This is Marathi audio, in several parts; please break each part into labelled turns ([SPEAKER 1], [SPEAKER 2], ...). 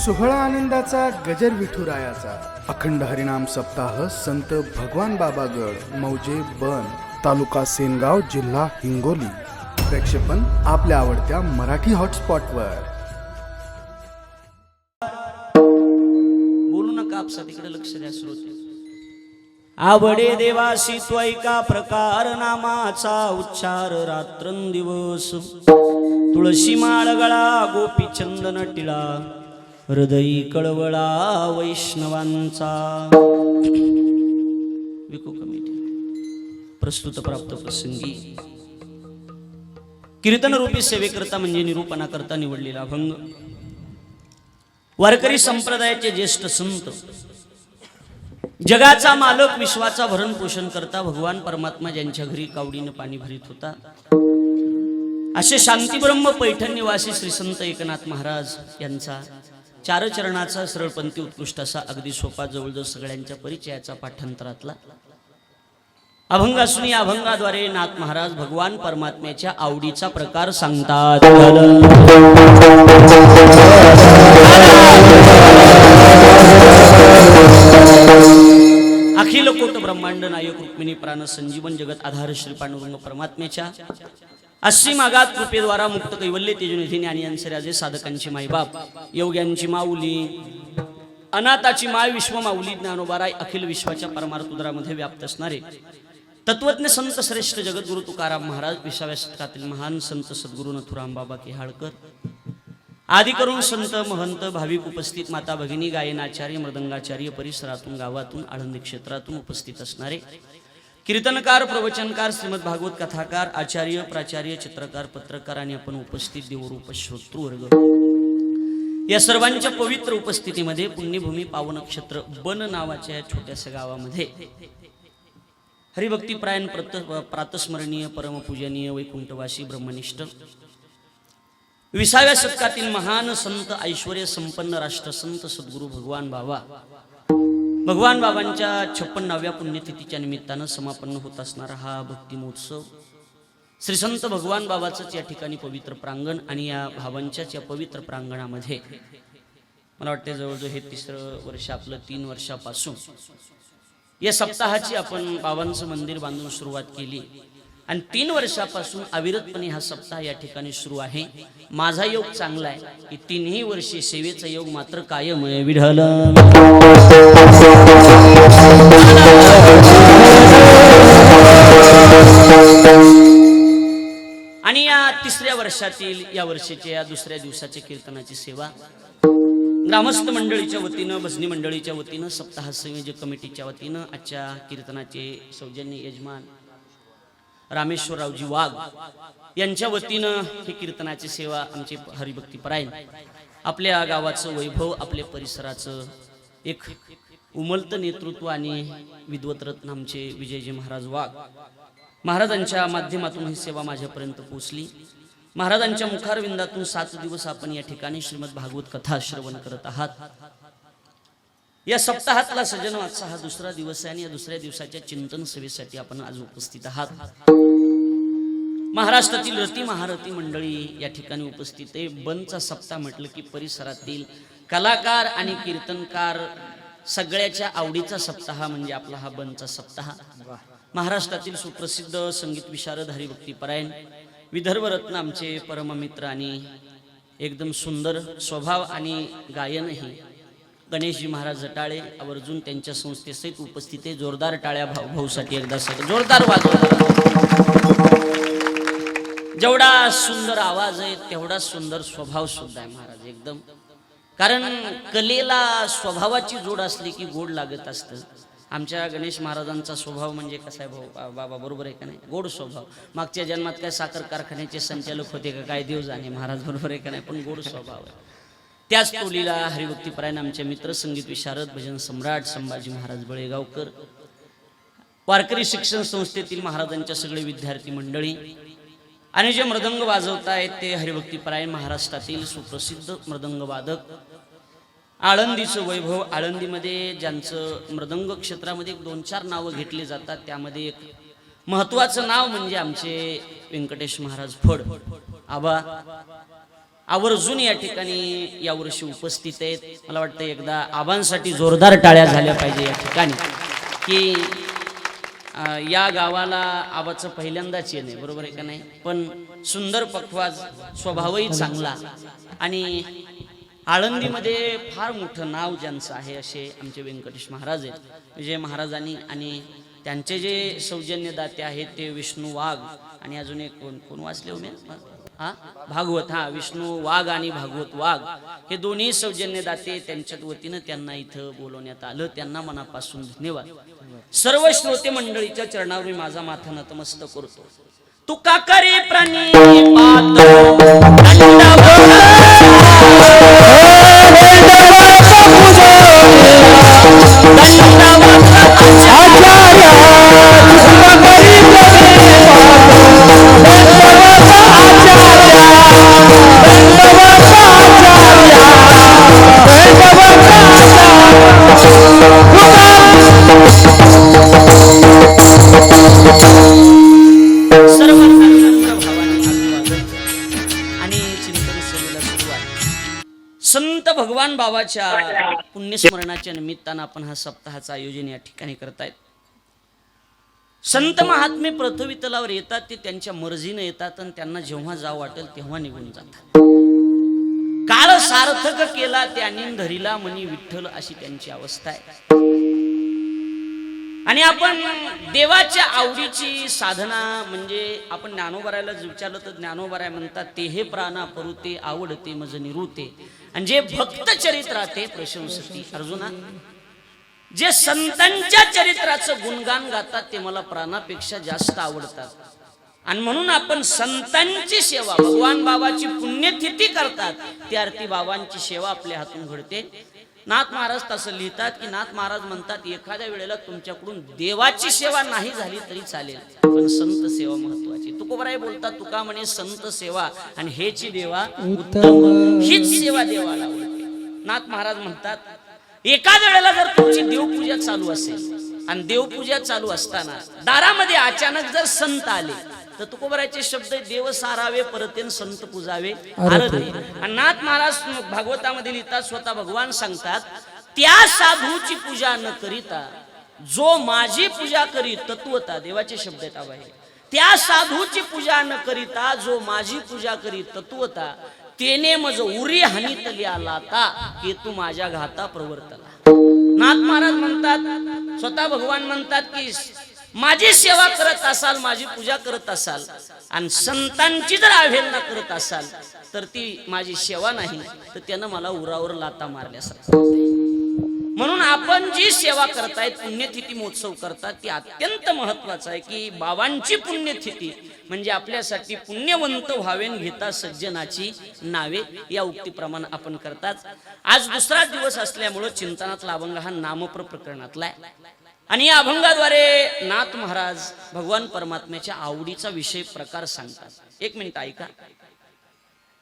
[SPEAKER 1] सोहळा आनंदाचा गजर विठुरायाचा अखंड हरिनाम सप्ताह संत भगवान बाबागड मौजे बन तालुका सेनगाव जिल्हा हिंगोली. प्रक्षेपण आपल्या आवडत्या मराठी हॉटस्पॉटवर.
[SPEAKER 2] बोलू नका आपसा तिकडे लक्ष द्या श्रोते. आवडे देवासी त्वैका प्रकार नामाचा उच्चार रात्रंदिवस. तुळशी माळ गळा गोपी चंदन टिळा हृदयी कळवळा वैष्णवांचा. विको कमिटी प्रस्तुत प्राप्त प्रसंगी कीर्तन रूपी सेवेकरता म्हणजे निरूपणाकरता निवडलेला अभंग. वारकरी संप्रदायाचे ज्येष्ठ संत, जगाचा मालक, विश्वाचा भरण पोषण करता भगवान परमात्मा ज्यांच्या घरी कावडीनं पाणी भरीत होता, असे शांतीब्रह्म पैठण निवासी श्री संत एकनाथ महाराज यांचा चार चरणाचा सरळपंथी उत्कृष्ट असा अगदी सोपा जवळजवळ सगळ्यांच्या परिचयाचा पाठांतरातला अभंग असून या अभंगाद्वारे नाथ महाराज भगवान परमात्म्याच्या आवडीचा प्रकार सांगतात. अखिल कोट ब्रह्मांड नायक रुक्मिणी प्राण संजीवन जगत आधार श्री पांडुरंग परमात्म्याच्या असीम आगात कृपेद्वारा मुक्त कैवल्य तेजनिधी ज्ञानियांचे राजे साधकांची माईबाप योग्यांची माऊली अनाथाची माय विश्वमाऊली ज्ञानोबाराय अखिल विश्वाच्या परमार्थ उदरामध्ये व्याप्त असणारे तत्वज्ञ संत श्रेष्ठ जगद्गुरु तुकाराम महाराज 20व्या शतकातील महान संत सद्गुरु नथुराम बाबा केहाळकर आदी करून संत महंत भाविक उपस्थित माता भगिनी गायनाचार्य मृदंगाचार्य परिसरातून गावातून आळंदी क्षेत्रातून उपस्थित असणारे कीर्तनकार प्रवचनकार श्रीमद भागवत कथाकार आचार्य प्राचार्य चित्रकार पत्रकार आणि आपण उपस्थित देवरूप श्रोतृवर्ग, या सर्वांच्या पवित्र उपस्थितीमध्ये पुण्यभूमी पावन नक्षत्र बन नावाच्या या छोट्याशा गावामध्ये हरिभक्तीपरायण प्रातस्मरणीय परमपूजनीय वैकुंठवासी ब्रह्मनिष्ठ 20व्या शतकातील महान संत ऐश्वर्य संपन्न राष्ट्रसंत सद्गुरु भगवान बाबांच्या 56व्या पुण्यतिथीच्या निमित्तानं समापन्न होत असणारा हा भक्ती महोत्सव श्री संत भगवान बाबाचंच या ठिकाणी पवित्र प्रांगण आणि या भावांच्याच या पवित्र प्रांगणामध्ये मला वाटते जवळजवळ हे 3रं वर्ष आपलं 3 वर्षापासून या सप्ताहाची आपण बाबांचं मंदिर बांधून सुरुवात केली आणि 3 वर्षापासून अविरतपणे हा सप्ताह या ठिकाणी सुरू आहे. माझा योग चांगला आहे की 3ही वर्षे सेवेचा योग मात्र कायम आहे. विठ्ठल आणि या 3ऱ्या वर्षातील या वर्षाच्या या 2ऱ्या दिवसाच्या कीर्तनाची सेवा ग्रामस्थ मंडळीच्या वतीनं, भजनी मंडळीच्या वतीनं, सप्ताह संयोजक कमिटीच्या वतीनं आजच्या कीर्तनाचे सौजन्य यजमान रामेश्वररावजी वाघ यांच्या वतीनं ही कीर्तनाची सेवा आमचे हरिभक्तीपरायण आपल्या गावाचं वैभव, आपल्या परिसराचं एक उमलत नेतृत्व आणि विद्वतरत्न आमचे विजयजी महाराज वाघ महाराजांच्या माध्यमातून ही सेवा माझ्यापर्यंत पोहोचली. महाराजांच्या मुखारविंदातून 7 दिवस आपण या ठिकाणी श्रीमद भागवत कथा श्रवण करत आहात. या सप्ताहातला सजनवाचा हा 2रा दिवस आहे आणि या 2ऱ्या दिवसाच्या चिंतन सेवेसाठी आपण आज उपस्थित आहात. महाराष्ट्रातील रती महारथी मंडळी या ठिकाणी उपस्थित आहे. बनचा सप्ताह म्हटलं की परिसरातील कलाकार आणि कीर्तनकार सगळ्याच्या आवडीचा सप्ताह म्हणजे आपला हा बनचा सप्ताह. महाराष्ट्रातील सुप्रसिद्ध संगीत विशारद हरिभक्तीपरायण विदर्भ रत्न आमचे परममित्र आणि एकदम सुंदर स्वभाव आणि गायनही गणेशजी महाराज जटाळे आवर्जून त्यांच्या संस्थेसहित उपस्थित आहे. जोरदार टाळ्या भाऊसाठी एकदा सगळं जोरदार वाजवा. जेवढा सुंदर आवाज आहे तेवढा सुंदर स्वभाव सुद्धा आहे महाराज एकदम. कारण कलेला स्वभावाची जोड असली की गोड लागत असतं. आमच्या गणेश महाराजांचा स्वभाव म्हणजे कसा आहे भाऊ बाबा, बरोबर आहे का नाही? गोड स्वभाव. मागच्या जन्मात काय साखर कारखान्याचे संचालक होते का काय देव जाणे महाराज, बरोबर आहे का नाही? पण गोड स्वभाव आहे. त्याच टोलीला हरिभक्तीपरायण आमचे मित्र संगीत विशारद भजन सम्राट संभाजी महाराज बळेगावकर, वारकरी शिक्षण संस्थेतील महाराजांच्या सगळे विद्यार्थी मंडळी आणि जे मृदंग वाजवतायत ते हरिभक्तीपरायण महाराष्ट्रातील सुप्रसिद्ध मृदंग वादक. आळंदीचं वैभव, आळंदीमध्ये ज्यांचं मृदंग क्षेत्रामध्ये 2-4 नावं घेतली जातात त्यामध्ये एक महत्वाचं नाव म्हणजे आमचे व्यंकटेश महाराज फड आबा. आवर्जून या ठिकाणी यावर्षी उपस्थित आहेत. मला वाटतं एकदा आबांसाठी जोरदार टाळ्या झाल्या पाहिजे या ठिकाणी की या गावाला आबाचं पहिल्यांदाच येणे, बरोबर आहे का नाही? पण सुंदर पखवाज, स्वभावही चांगला आणि आळंदीमध्ये फार मोठं नाव ज्यांचं आहे असे आमचे व्यंकटेश महाराज आहेत. विजय महाराजांनी आणि त्यांचे जे सौजन्यदाते आहेत ते विष्णू वाघ आणि अजून एक कोण वाचले उमे भागवत, विष्णू वाघ आणि भागवत वाघ हे दोन्ही सौजन्यदाते त्यांच्या वतीनं त्यांना इथं बोलवण्यात आलं. त्यांना मनापासून धन्यवाद. सर्व श्रोते मंडळीच्या चरणावर मी माझा माथा नतमस्तक करतो. तुका करे प्राणी संत भगवान बाबाच्या पुण्यस्मरणाच्या निमित्तानं आपण हा सप्ताहाचं आयोजन या ठिकाणी करतायत. संत महात्मे पृथ्वी तलावर येतात, ते त्यांच्या मर्जीने येतात आणि त्यांना जेव्हा जावं वाटेल तेव्हा निघून जातात. काळ सार्थक केला त्यांनी धरिला मनी विठ्ठल, अशी त्यांची अवस्था आहे. आणि आपण देवाच्या आवडीची साधना म्हणजे आपण ज्ञानोबरायला विचारलं तर ज्ञानोबराय म्हणतात ते हे प्राणा परुते आवडते मज निरुते, आणि जे भक्त चरित्राते प्रशंसती. अर्जुना, जे संतांच्या चरित्राचं गुणगान गातात ते मला प्राणापेक्षा जास्त आवडतात. आणि म्हणून आपण संतांची सेवा, भगवान बाबाची पुण्यतिथी करतात, ती आरती बाबांची सेवा आपल्या हातून घडते. नाथ महाराज तसं लिहितात की नाथ महाराज म्हणतात एखाद्या वेळेला तुमच्याकडून देवाची सेवा नाही झाली तरी चालेल, पण संत सेवा महत्वाची. तुकोबराय बोलतात तुका म्हणे संत सेवा आणि हेची देवा उत्तम, हीच सेवा देवाला आवडते. नाथ महाराज म्हणतात एखाद्या वेळेला जर तुमची देवपूजा चालू असेल आणि देवपूजा चालू असताना दारामध्ये अचानक जर संत आले तर तुकोबरायचे शब्द देव सारावे परतेन संत पूजावे आरती. आणि नाथ महाराज भागवतामध्ये लिहितात, स्वतः भगवान सांगतात त्या साधूची पूजा न करिता जो माझी पूजा करी तत्वता, देवाचे शब्द आहेत आबा हे, त्या साधूची पूजा न करिता जो माझी पूजा करी तत्वता तेने मज उरी हानीतली आलाता की तू माझ्या घाता प्रवर्तला. नाथ महाराज म्हणतात, स्वतः भगवान म्हणतात की माझी सेवा करत असाल, माझी पूजा करत असाल आणि संतांची जर अवहेलना करत असाल तर ती माझी सेवा नाही, तर त्यानं मला उरावर लाता मारल्यासारखं. म्हणून आपण जी सेवा करतायत, पुण्यतिथी महोत्सव करतात, ती अत्यंत महत्वाचं आहे की बाबांची पुण्यतिथी म्हणजे आपल्यासाठी पुण्यवंत व्हावेन घेता सज्जनाची नावे, या उक्तीप्रमाणे आपण करतात. आज दुसरा दिवस असल्यामुळं चिंतनातला अभंग हा नामप्र प्रकरणातला आहे आणि या अभंगाद्वारे नाथ महाराज भगवान परमात्म्याच्या आवडीचा विषय प्रकार सांगतात. एक मिनिट ऐका.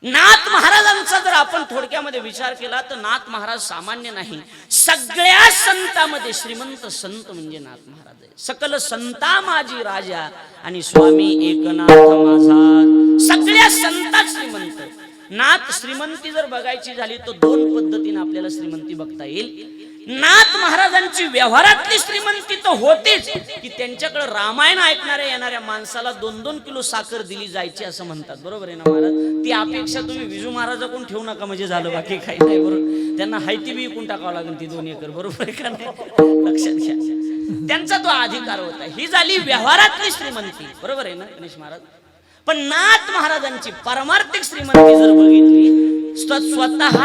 [SPEAKER 2] नाथ महाराजांचा जर आपण थोडक्यामध्ये विचार केला तर नाथ महाराज सामान्य नाही, सगळ्या संतांमध्ये श्रीमंत संत म्हणजे नाथ महाराज आहे. सकल संता माझी राजा आणि स्वामी एकनाथ माझा. सगळ्या संतात श्रीमंत. नाथ श्रीमंती जर बघायची झाली तर दोन पद्धतीने आपल्याला श्रीमंती बघता येईल. नाथ महाराजांची व्यवहारातली श्रीमंती तर होतीच की त्यांच्याकडे रामायण ऐकणाऱ्या येणाऱ्या माणसाला 2-2 किलो साखर दिली जायची असं म्हणतात, बरोबर आहे ना महाराज? ती अपेक्षा तुम्ही विजू महाराजाकडून ठेवू नका म्हणजे झालं, बाकी काही नाही. बरोबर, त्यांना हायती बी विकून टाकावं लागेल ती 2 एकर, बरोबर आहे का नाही? लक्षात घ्या, त्यांचा तो अधिकार होता. ही झाली व्यवहारातली श्रीमंती, बरोबर आहे ना गणेश महाराज? पण नाथ महाराजांची परमार्थिक श्रीमंती जर बघितली स्वतः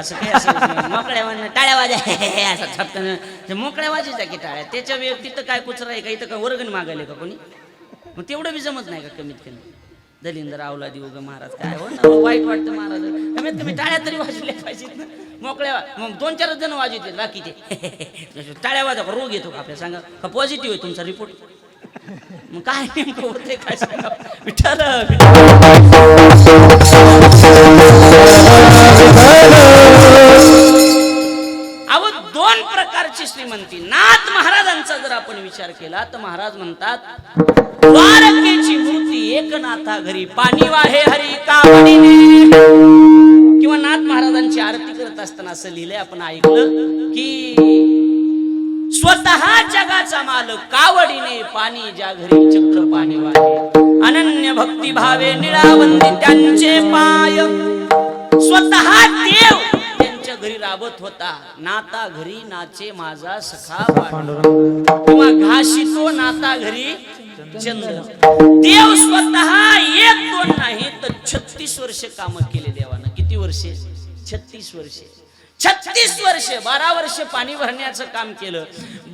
[SPEAKER 2] असं काही असं मोकळ्या म्हणणं टाळ्या वाजा असं छपकन ते मोकळ्या वाजायच्या की टाळ्या त्याच्या तिथं काय कुचरा आहे का इथं का वर्गणी मागायला का कोणी मग तेवढं बी जमत नाही का कमीत कमी दलिंदर अवलादी उग महाराज काय हो ना वाईट वाटतं महाराज कमीत कमी टाळ्या तरी वाजवल्या पाहिजेत ना मोकळ्या मग 2-4 जण वाजवते बाकीचे टाळ्या वाजा रोग येतो का आपल्या सांगा का पॉझिटिव्ह आहे तुमचा रिपोर्ट मग काय नेमकं होते काय सांगा विठ्ठल अहो 2 प्रकारची श्रीमंती नाथ महाराजांचा जर आपण विचार केला तर महाराज म्हणतात द्वारकेची मूर्ती एकनाथा घरी पाणी वाहे हरी कावडीने किंवा नाथ महाराजांची आरती करत असताना असं लिहिलंय आपण ऐकलं की स्वतः जगाचा मालक कावडीने पाणी ज्या घरी चक्र पाणी वाहे अनन्य भक्ती भावे निळावंदी त्यांचे पाय स्वतः देव त्यांच्या घरी राबत होता नाता घरी नाचे माझा सखा पांडुरंग किंवा घाशितो नाता घरी चंद्र देव स्वतः 1-2 नाही तर 36 वर्ष काम केले देवानं किती वर्षे 36 वर्षे 36 वर्ष 12 वर्ष पाणी भरण्याचं काम केलं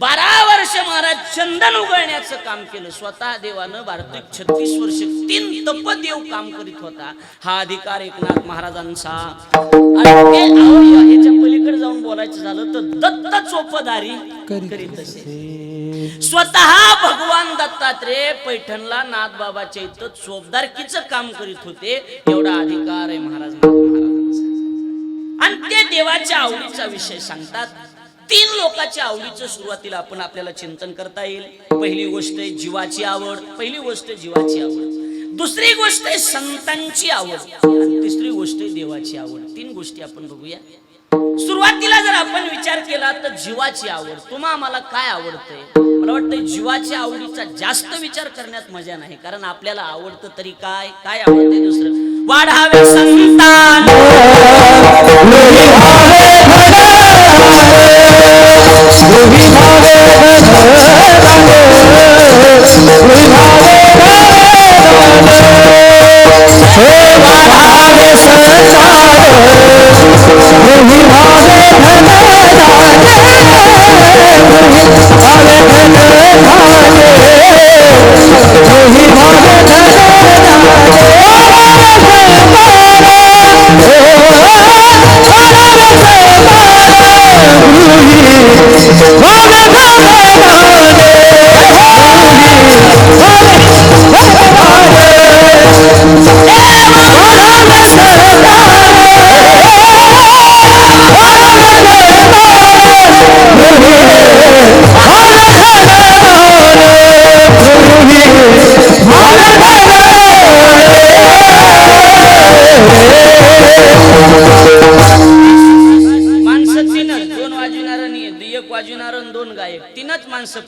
[SPEAKER 2] 12 वर्ष महाराज चंदन उगळण्याचं काम केलं स्वतः देवानं 36 वर्ष 3 तपदेव काम करीत होता हा अधिकार एकनाथ महाराजांचा ह्याच्या पलीकडे जाऊन बोलायचं झालं तर दत्त चोपदारी करीत असे स्वतः भगवान दत्तात्रेय पैठणला नाथ बाबाच्या इथं चोपदारकीचं काम करीत होते एवढा अधिकार आहे महाराजांचा आणि ते देवाच्या आवडीचा विषय सांगतात 3 लोकांच्या आवडीचं सुरुवातीला आपण आपल्याला चिंतन करता येईल पहिली गोष्ट आहे जीवाची आवड दुसरी गोष्ट आहे संतांची आवड आणि तिसरी गोष्ट आहे देवाची आवड 3 गोष्टी आपण बघूया सुरुवातीला जर आपण विचार केला तर जीवाची आवड तुम्हा आम्हाला काय आवडतंय मला वाटतं जीवाच्या आवडीचा जास्त विचार करण्यात मजा नाही कारण आपल्याला आवडतं तरी काय आवडतंय दुसरं वाढावे संतान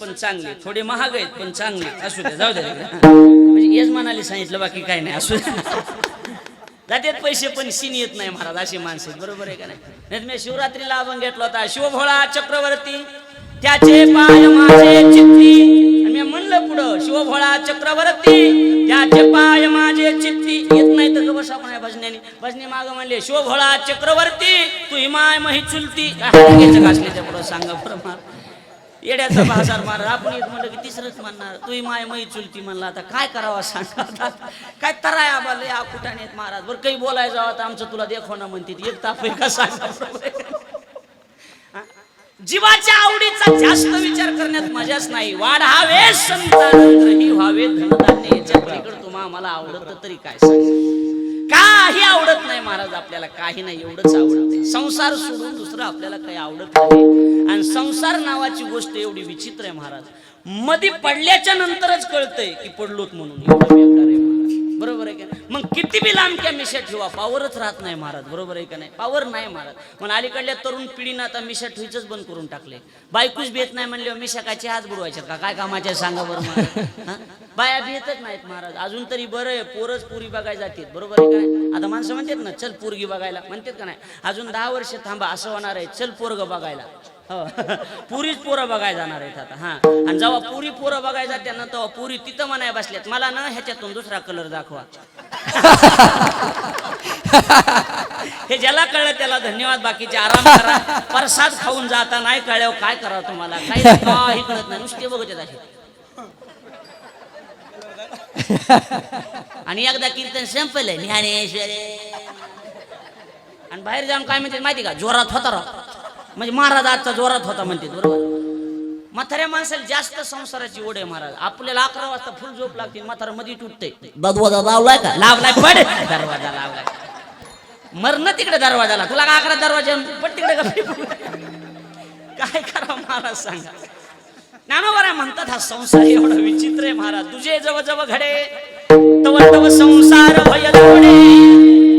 [SPEAKER 2] पण चांगले थोडे महाग आहेत पण चांगले असू द्या जाऊ द्या म्हणजे यजमानाला सांगितलं बाकी काय नाही असू द्या जात्यात पैसे पण सीन येत नाही महाराज अशी माणसं बरोबर आहे का नाही मी शिवरात्रीला अभंग घेतला होता शिवभोळा चक्रवर्ती त्याचे पाय माझे चित्ती आणि मी म्हणलं पुढं शिवभोळा चक्रवर्ती त्याचे पाय माझे चित्ती येत नाही तर बसा कोणा भजनी माग म्हणले शिवभोळा चक्रवर्ती तू हिमाय मही चुलती घासल्याच्या पुढं सांगा बरं येड्याचा बाजार मार आपण एक म्हणलं की तिसरंच म्हणणार तू माय मई चुलती म्हणला आता काय करावं सांगा काय तराय आबाले या कुठाने महाराज बरं काही बोलायचं जावं आमचं तुला देखो ना म्हणते एक ताप का सांगा जीवाच्या आवडीचा जास्त विचार करण्यात मजाच नाही वाढावे संतान व्हावे धनधान्य याच्या पलीकडे तुम्हा मला आवडत तरी काय सांग काही आवडत नाही महाराज आपल्याला काही नाही एवढंच आवडत संसार सोडून दुसरं आपल्याला काही आवडत नाही आणि संसार नावाची गोष्ट एवढी विचित्र आहे महाराज मध्ये पडल्याच्या नंतरच कळतंय की पडलोत म्हणून एवढं बेकार आहे महाराज बरोबर आहे का मग किती बी लांब क्या मिशा ठेवा पावरच राहत नाही महाराज बरोबर आहे का नाही पावर नाही महाराज म्हणून अलीकडल्या तरुण पिढीनं आता मिशा ठेवायचंच बंद करून टाकले बायकोच भेट नाही म्हणले मिशा कायचे हात बुडवायच्यात का काय कामाच्या सांगा बरं महाराज बाया भेटत नाहीत महाराज अजून तरी बरं आहे पोरच पुरी बघायला जातात बरोबर आहे काय आता माणसं म्हणतात ना चल पोरगी बघायला म्हणतात का नाही अजून 10 वर्ष थांबा असं होणार आहे चल पोरग बघायला हो पुरीच पोरं बघायला जाणार आहेत आता हा आणि जेव्हा पुरी पोरं बघायला जाते ना तेव्हा पुरी तिथं म्हणाय बसल्यात मला ना ह्याच्यातून दुसरा कलर दाखवा हे ज्याला कळलं त्याला धन्यवाद, बाकीचे आराम करा. प्रसाद खाऊन जाता नाही कळल्यावर काय करा तुम्हाला, काही कळत नाही, नुसते बघत येत असे. आणि एकदा कीर्तन संपलंय ज्ञानेश्वरे आणि बाहेर जाऊन काय म्हणते माहिती का, जोरात होता राव, म्हणजे महाराज आजचा जोरात होता म्हणते. बरोबर, म्हाताऱ्या माणसाला जास्त संसाराची ओढ आहे महाराज. आपल्याला 11 वाजता फुल झोप लागते, म्हातारा मध्ये तुटते. दरवाजा लावलाय का, लावलाय, पड दरवाजा लावलाय, मरण तिकडे दरवाजाला, तुला का 11 दरवाजा पड तिकडे. काय करा महाराज सांगा. ज्ञानोबा म्हणतात हा संसार एवढा विचित्र आहे महाराज. तुझे जव जव घडे तव तव संसार भय जोडे,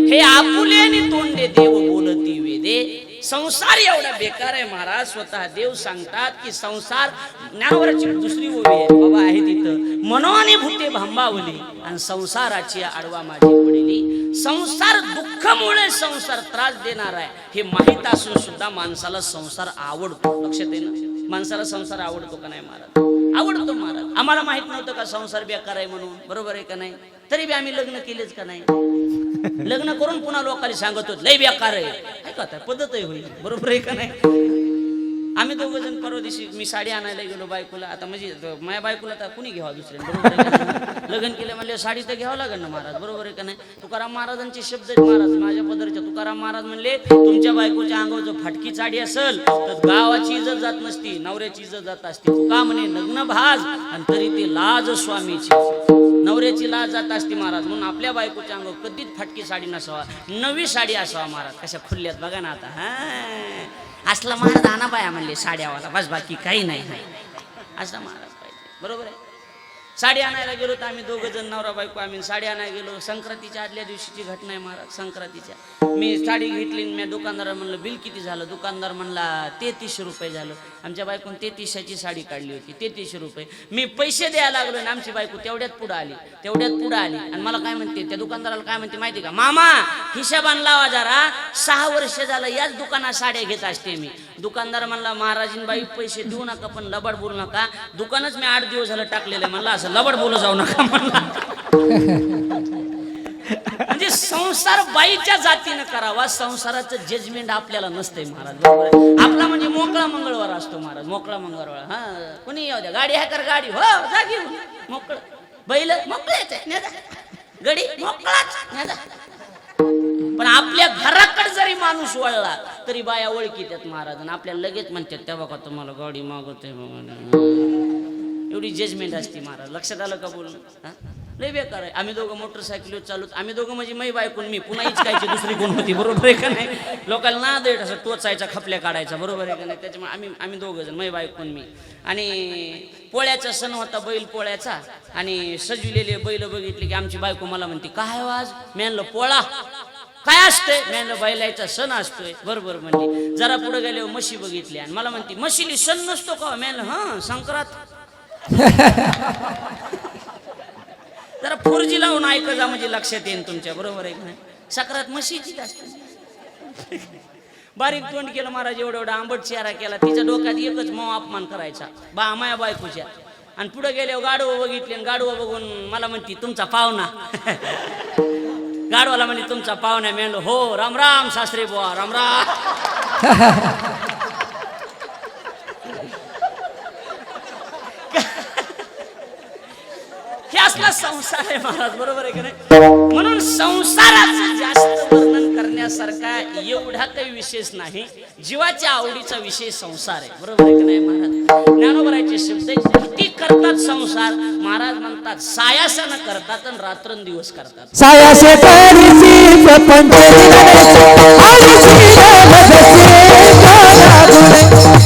[SPEAKER 2] हे आपुलेनी तोंडे देव बोलती वेदे. संसार एवढा बेकार आहे महाराज. स्वतः देव सांगतात की संसार, ज्ञानोबराची दुसरी ओवी आहे बाबा आहे तिथं, मनोनी भूते भांबावली आणि संसाराची आडवा माझी पडली. संसार दुःखामुळे संसार त्रास देणार आहे हे माहीत असून सुद्धा माणसाला संसार आवडतो. लक्षात आहे ना, माणसाला संसार आवडतो का नाही महाराज? आवडतो महाराज. आम्हाला माहित नव्हतं का संसार बेकार आहे म्हणून, बरोबर आहे का नाही? तरी बी आम्ही लग्न केलेच का नाही? लग्न करून पुन्हा लोकांनी सांगत होत लय बेकार आहे का, पद्धत होईल, बरोबर आहे का नाही? आम्ही दोघ जण परवा दिवशी मी साडी आणायला गेलो बायकोला. आता म्हणजे माझ्या बायकोला तर कुणी घ्यावा दुसऱ्या, बरोबर आहे का नाही? लग्न केलं म्हणजे साडी तर घ्यावं लागेल ना महाराज, बरोबर आहे का नाही? तुकाराम महाराजांचे शब्द आहेत महाराज माझ्या पदरच्या. तुकाराम महाराज म्हणले, तुमच्या बायकोच्या अंगावर जर फाटकी साडी असेल तर गावाची इज्जत जात नसती, नवऱ्याची इज्जत जात असते. तुका म्हणे नग्न भाज आणि तरी ती लाज स्वामीची, नवऱ्याची लाज जात असते महाराज. म्हणून आपल्या बायकोच्या अंगावर कधीच फाटकी साडी नसावा, नवी साडी असावा महाराज. कशा खुल्ल्यात बघा ना आता. हा असला महाराज आणा बाया म्हणले साड्यावाला, बस बाकी काही नाही. असला महाराज पाहिजे, बरोबर आहे. साडी आणायला गेलो तर आम्ही दोघं जण नवरा बायको आम्ही साडी आणायला गेलो. संक्रांतीच्या आदल्या दिवशीची घटना आहे महाराज. संक्रांतीच्या मी साडी घेतली, मी दुकानदाराला म्हणलं बिल किती झालं. दुकानदार म्हणला 3300 रुपये झालं. आमच्या बायकोने 3300ची साडी काढली होती, 3300 रुपये. मी पैसे द्यायला लागलो आणि आमची बायको तेवढ्यात पुढे आली आणि मला काय म्हणते, त्या दुकानदाराला काय म्हणते माहिती का, मामा हिशोबान लावा जरा, 6 वर्ष झालं याच दुकानात साड्या घेत असते मी. दुकानदार म्हणला महाराजीन बाई पैसे देऊ नका पण लबाड बोलू नका, दुकानच मी 8 दिवस झालं टाकलेलं. म्हणला असं लबाड बोलू जाऊ नका म्हणला. म्हणजे संसार बाईच्या जातीनं करावा, संसाराचं जजमेंट आपल्याला नसतंय महाराज, बरोबर आहे? आपला म्हणजे मोकळा मंगळवार असतो महाराज, मोकळा मंगळवार. हा कोणी येऊ द्या, गाडी आहे कर गाडी, हो जा घेऊन मोकळ, बैल मोकळेच आहे, गडी मोकळाच. पण आपल्या घराकडे जरी माणूस वळला तरी बाया ओळखी त्यात महाराज आणि आपल्याला लगेच म्हणतात त्या बघा तुम्हाला गाडी मागवते, एवढी जजमेंट असते महाराज. लक्षात आलं का बोलणं? लय बेकार आहे. आम्ही दोघं मोटरसायकलीवर चालूत, आम्ही दोघं म्हणजे मै बायकून मी, पुन्हा इचकायची दुसरी कोण होती, बरोबर आहे का नाही? लोकांना ना देत असं टोचायचा, खपल्या काढायचा, बरोबर आहे का नाही? त्याच्यामुळे आम्ही दोघं जण मै बायकून मी. आणि पोळ्याचा सण होता, बैल पोळ्याचा, आणि सजविलेले बैल बघितले की आमची बायको मला म्हणते काय आवाज, मी म्हणलं पोळा काय असतंय, मी म्हणलं बैलाचा सण असतोय, बरोबर म्हणली. जरा पुढे गेल्यावर म्हशी बघितली आणि मला म्हणते म्हशीली सण नसतो का, मी म्हणलं हा संक्रांत. जरा 4G लावून ऐकत जा म्हणजे लक्षात येईल तुमच्या, बरोबर आहे का नाही? सक्रात म्हशीचीच असते. बारीक तोंड केलं महाराज, एवढा आंबट चेहरा केला, तिच्या डोक्यात एकच मग अपमान करायचा माया बायकोच्या. आणि पुढे गेल्यावर गाडवं बघितले आणि गाडवं बघून मला म्हणती तुमचा पाहुणा. गाडवाला म्हणजे तुमचा पाहुणा. मी म्हणलो हो, राम राम सासरे बुवा, राम राम. हे असला संसार आहे महाराज, बरोबर आहे का नाही? म्हणून संसाराचं जास्त वर्णन करण्यासारखा एवढा काही विशेष नाही. जीवाच्या आवडीचा विषय संसार आहे, बरोबर आहे का नाही महाराज? ज्ञानोबराचे शब्द किती करतात संसार. महाराज म्हणतात सायासानं करतात आणि रात्रंदिवस करतात.
[SPEAKER 3] सायासे करीसी प्रपंच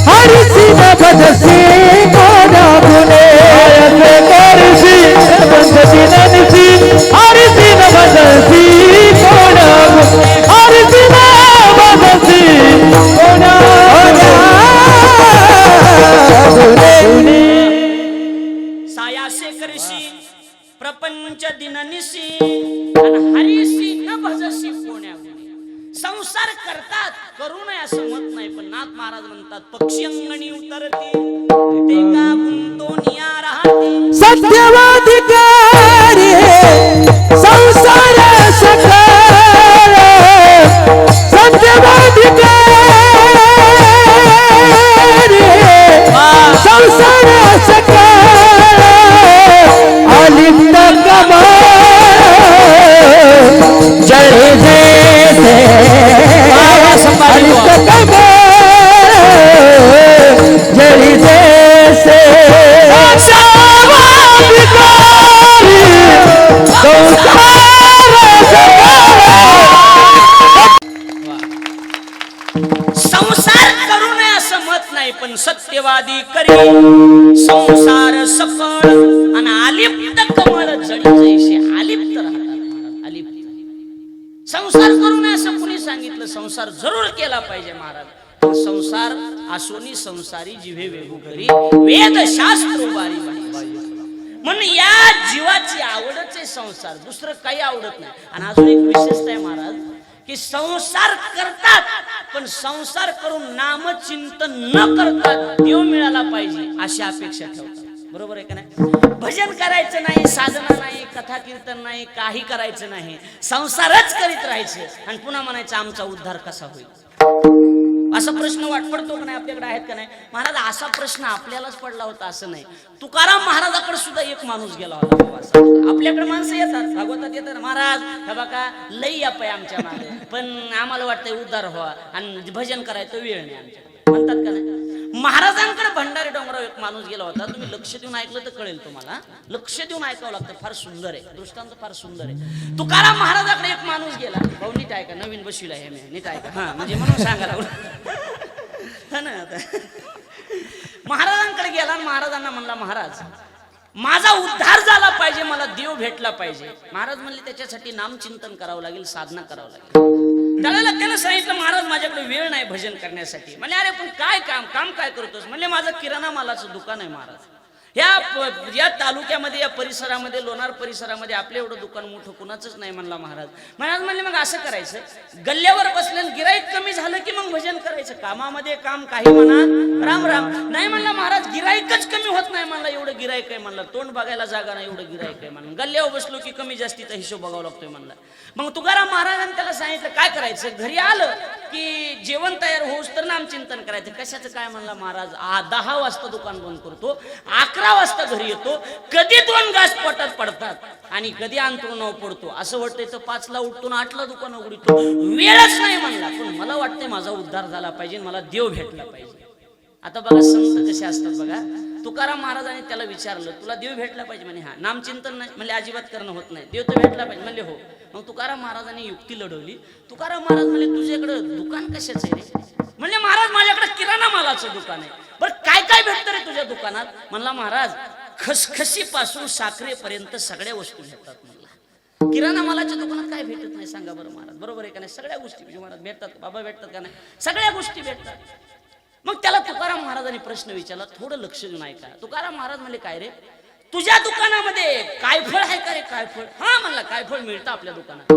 [SPEAKER 3] हरिसी भजसी कोडागुणे हरिसी पंचदिनसी हरिसी भजसी कोडागुणे हरिसी भजसी कोडागुणे
[SPEAKER 2] सायासे करशी प्रपंच दिननिसी आणि हरिसी न भजसी कोण्यागुणे. संसार करतात, करू नये असं मत नाही, पण नाथ महाराज म्हणतात पक्षी अंगणी उतरते ते का गुंतोनिया राहते.
[SPEAKER 3] सत्यवादिकारी संसार सकळ
[SPEAKER 2] कमळ आणि आलिप्त कमळ जडी जैसे आलिप्त राहतात महाराज, आलिप्त. संसार करू नये असं कुणी सांगितलं? संसार जरूर केला पाहिजे महाराज. संसार आसोनी संसारी जिव्हे वेगू करी वेद शास्त्र बारी बारी. म्हणून या जीवाची आवडच आहे संसार, दुसरं काही आवडत नाही. आणि अजून एक विशेषता आहे महाराज की संसार करतात पण संसार करून नामचिंतन न करतात देव मिळाला पाहिजे अशी अपेक्षा ठेवतात. बरोबर आहे का नाही? भजन करायचं नाही, साधना नाही, कथा कीर्तन नाही, काही करायचं नाही, संसारच करीत राहायचं आणि पुन्हा म्हणायचं आमचा उद्धार कसा होईल. असा प्रश्न पडतो का नाही आपल्याकडे? आहेत का नाही महाराज? असा प्रश्न आपल्यालाच पडला होता असं नाही. तुकाराम महाराजाकडे सुद्धा एक माणूस गेला होता. आपल्याकडे माणसं येतात, भागवतात येतात, महाराज हे बघा लई याप आहे आमच्या मागे, पण आम्हाला वाटतंय उद्धार व्हावा आणि भजन करायचं वेळ नाही आमच्याकडे, म्हणतात का नाही? महाराजांकडे भंडारी डोंगरावर एक माणूस गेला होता. तुम्ही लक्ष देऊन ऐकलं तर कळेल तुम्हाला, लक्ष देऊन ऐकावं लागतं. फार सुंदर आहे दृष्टांत, फार सुंदर आहे. तुकाराम महाराजाकडे एक माणूस गेला. भाऊ नीट ऐका, नवीन बसविला आहे मी, नीट ऐका हा, म्हणजे म्हणून सांगायला ना. महाराजांकडे गेला आणि महाराजांना म्हणला महाराज माझा उद्धार झाला पाहिजे, मला देव भेटला पाहिजे. महाराज म्हणले त्याच्यासाठी नामचिंतन करावं लागेल, साधना करावं लागेल. त्याला त्यानं सांगितलं महाराज माझ्याकडे वेळ नाही भजन करण्यासाठी. म्हणजे अरे पण काय काम काय करतोस? म्हणले माझं किराणा मालाचं दुकान आहे महाराज. या तालुक्यामध्ये, या परिसरामध्ये, लोणार परिसरामध्ये आपलं एवढं दुकान मोठं कुणाचंच नाही म्हणला महाराज. महाराज म्हणले मग असं करायचं, गल्ल्यावर बसल्यानं गिराईक कमी झालं की मग भजन करायचं. कामामध्ये काम काही म्हणा राम राम. नाही म्हणला महाराज गिराईकच कमी होत नाही म्हणला, एवढं गिराईक आहे म्हणला, तोंड बघायला जागा नाही एवढं गिराईक आहे म्हणून. गल्ल्यावर बसलो की कमी जास्तीचा हिशोब बघावा लागतोय म्हणला. मग तुकाराम महाराजांनी त्याला सांगितलं काय करायचं? घरी आलं की जेवण तयार होऊस तर नामचिंतन करायचं. कशाचं काय म्हणला महाराज? 10 वाजता दुकान बंद करतो, 11 वाजता घरी येतो, कधी 2 घास पोटात पडतात आणि कधी अंथरुणावर पडतो. असं वाटतंय तर 5ला उठतो ना 8ला दुकान उघडतो, वेळच नाही म्हणला. पण मला वाटतंय माझा उद्धार झाला पाहिजे, मला देव भेटला पाहिजे. आता बघा संत कसे असतात बघा. तुकाराम महाराजांनी त्याला विचारलं तुला देव भेटला पाहिजे? म्हणे हा. नामचिंतन नाही म्हणले, अजिबात करणं होत नाही. देव तर भेटला पाहिजे म्हणले हो. मग तुकाराम महाराजांनी युक्ती लढवली. तुकाराम महाराज म्हणले तुझ्याकडे दुकान कशाचं आहे रे? म्हणले महाराज माझ्याकडे किराणा मालाचं दुकान आहे. बरं काय काय भेटतं रे तुझ्या दुकानात? म्हणला महाराज खसखसी पासून साखरेपर्यंत सगळ्या वस्तू भेटतात म्हणला. किराणा मालाच्या दुकानात काय भेटत नाही सांगा बरं महाराज? बरोबर आहे का नाही? सगळ्या गोष्टी महाराज भेटतात. बाबा भेटतात का नाही? सगळ्या गोष्टी भेटतात. मग त्याला तुकाराम महाराजांनी प्रश्न विचारला, थोडं लक्ष देऊन ऐका. तुकाराम महाराज म्हणले काय रे तुझ्या दुकानामध्ये काय फळ आहे का रे? काय फळ? हा म्हणला काय फळ मिळतं आपल्या दुकानात.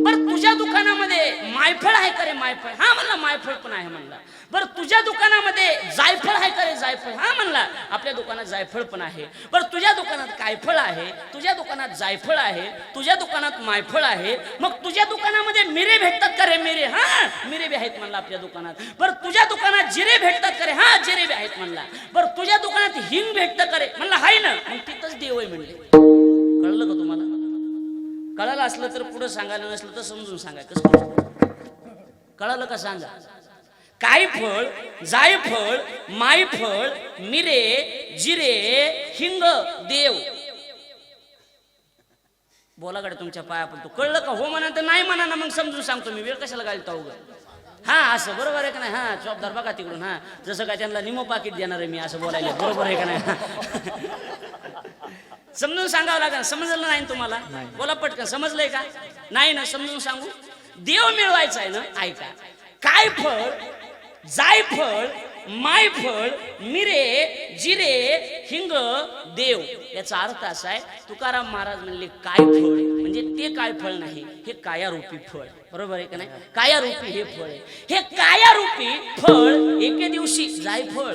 [SPEAKER 2] बरं तुझ्या दुकानामध्ये मायफळ आहे का रे? मायफळ? हा म्हणला मायफळ पण आहे म्हणला. बरं तुझ्या दुकानामध्ये जायफळ आहे का रे? जायफळ? हा म्हणला आपल्या दुकानात जायफळ पण आहे. बरं तुझ्या दुकानात काय फळ आहे? तुझ्या दुकानात जायफळ आहे, तुझ्या दुकानात मायफळ आहे. मग तुझ्या दुकानामध्ये मिरे भेटतात का रे? मिरे? हा मिरे बी आहेत म्हणला आपल्या दुकानात. बरं तुझ्या दुकानात जिरे भेटतात का रे? हा जिरे बी आहेत म्हणला. बरं तुझ्या दुकानात हिंग भेटतं का रे? म्हणला हाय ना. मग तिथंच देव आहे म्हणले. कळलं का तुम्हाला? कळालं असलं तर पुढे सांगायला, नसलं तर समजून सांगा. कसं कळालं का सांगा? काय फळ, जायफळ, मायफळ, मिरे, जिरे, हिंग, देव. बोला गड्या तुमच्या पाया पडतो. कळलं का? हो म्हणा तर नाही म्हणा ना, मग समजून सांगतो मी. वेळ कशाला घालता उगा? हा असं बरोबर आहे का नाही? हा चौकदार बघा तिकडून. हा जसं काय त्यांना निमो पाकिट देणार आहे मी असं बोलायला. बरोबर आहे का नाही? समजून सांगावं लागेल. समजलं नाही तुम्हाला? बोला पटकन. समजलंय का? नाही ना? समजून सांगू. देव मिळवायचा आहे ना? ऐका. काय फळ, जायफळ, मायफळ, मिरे, जिरे, हिंग, देव. याचा अर्थ असा आहे तुकाराम महाराज म्हणले काय फळ म्हणजे ते काय फळ नाही, हे कायारूपी फळ. बरोबर आहे का नाही? कायारूपी हे फळ आहे. हे कायारूपी फळ एके दिवशी जायफळ.